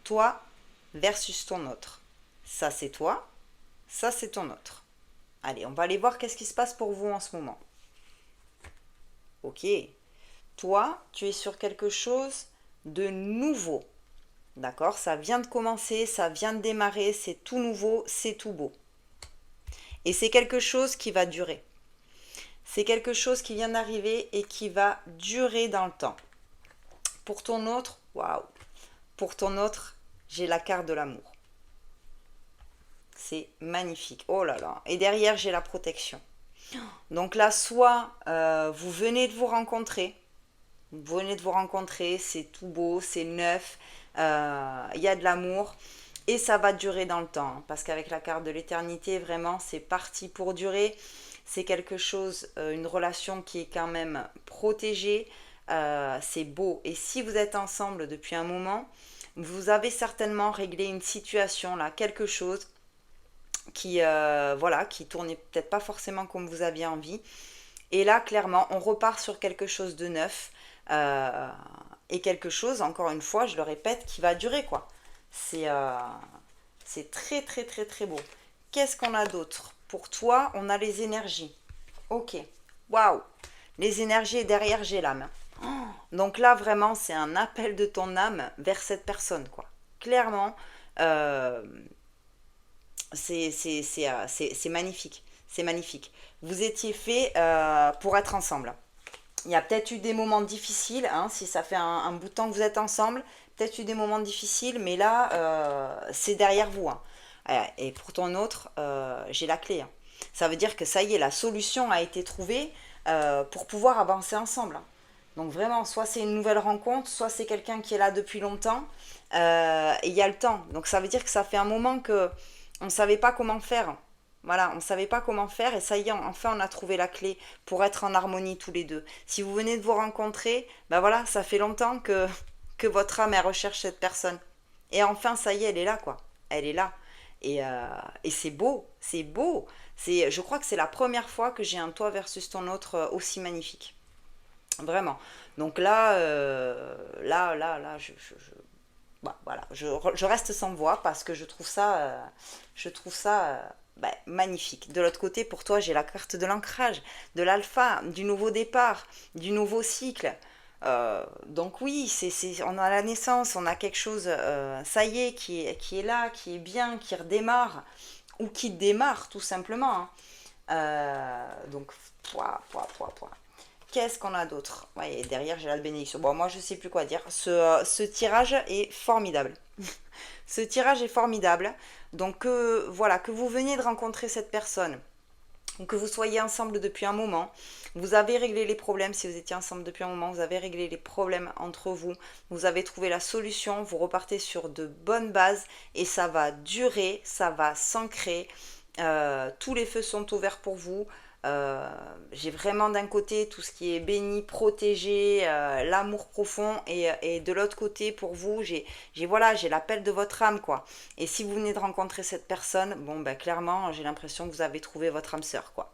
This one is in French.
toi versus ton autre. Ça, c'est toi. Ça, c'est ton autre. Allez, on va aller voir qu'est-ce qui se passe pour vous en ce moment. Ok. Toi, tu es sur quelque chose de nouveau. D'accord? Ça vient de commencer, ça vient de démarrer, c'est tout nouveau, c'est tout beau. Et c'est quelque chose qui va durer. C'est quelque chose qui vient d'arriver et qui va durer dans le temps. Pour ton autre, waouh. Pour ton autre, j'ai la carte de l'amour. C'est magnifique. Oh là là. Et derrière, j'ai la protection. Donc là, soit vous venez de vous rencontrer. Vous venez de vous rencontrer, c'est tout beau, c'est neuf. Il y a de l'amour. Et ça va durer dans le temps. Parce qu'avec la carte de l'éternité, vraiment, c'est parti pour durer. C'est quelque chose, une relation qui est quand même protégée. C'est beau. Et si vous êtes ensemble depuis un moment, vous avez certainement réglé une situation là, quelque chose qui, voilà, qui tournait peut-être pas forcément comme vous aviez envie. Et là, clairement, on repart sur quelque chose de neuf. Et quelque chose, encore une fois, je le répète, qui va durer, quoi. C'est très, très, très, très beau. Qu'est-ce qu'on a d'autre? Pour toi, on a les énergies. Ok. Waouh. Les énergies, et derrière, j'ai l'âme. Donc là, vraiment, c'est un appel de ton âme vers cette personne, quoi. Clairement, euh, c'est magnifique. C'est magnifique. Vous étiez fait pour être ensemble. Il y a peut-être eu des moments difficiles, hein, si ça fait un bout de temps que vous êtes ensemble, peut-être eu des moments difficiles, mais là, c'est derrière vous. Hein. Et pour ton autre, j'ai la clé. Hein. Ça veut dire que ça y est, la solution a été trouvée pour pouvoir avancer ensemble. Hein. Donc vraiment, soit c'est une nouvelle rencontre, soit c'est quelqu'un qui est là depuis longtemps, et il y a le temps. Donc ça veut dire que ça fait un moment que on ne savait pas comment faire. Voilà, on ne savait pas comment faire et ça y est, enfin on a trouvé la clé pour être en harmonie tous les deux. Si vous venez de vous rencontrer, ben voilà, ça fait longtemps que votre âme elle recherche cette personne. Et enfin, ça y est, elle est là, quoi. Elle est là. Et c'est beau, c'est beau. Je crois que c'est la première fois que j'ai un toi versus ton autre aussi magnifique. Vraiment. Donc là, bah, voilà, je reste sans voix parce que je trouve ça bah, magnifique. De l'autre côté, pour toi, j'ai la carte de l'ancrage, de l'alpha, du nouveau départ, du nouveau cycle. Donc oui, on a la naissance, on a quelque chose, ça y est, qui est là, qui est bien, qui redémarre, ou qui démarre tout simplement. Hein. Donc, pouah. Qu'est-ce qu'on a d'autre? Ouais, et derrière, j'ai la bénédiction. Bon, moi, je sais plus quoi dire. Ce tirage est formidable. Ce tirage est formidable. Donc, voilà, que vous veniez de rencontrer cette personne, ou que vous soyez ensemble depuis un moment, vous avez réglé les problèmes. Si vous étiez ensemble depuis un moment, vous avez réglé les problèmes entre vous. Vous avez trouvé la solution. Vous repartez sur de bonnes bases et ça va durer, ça va s'ancrer. Tous les feux sont ouverts pour vous. J'ai vraiment d'un côté tout ce qui est béni, protégé, l'amour profond et de l'autre côté pour vous voilà, j'ai l'appel de votre âme quoi. Et si vous venez de rencontrer cette personne, bon ben clairement j'ai l'impression que vous avez trouvé votre âme sœur quoi.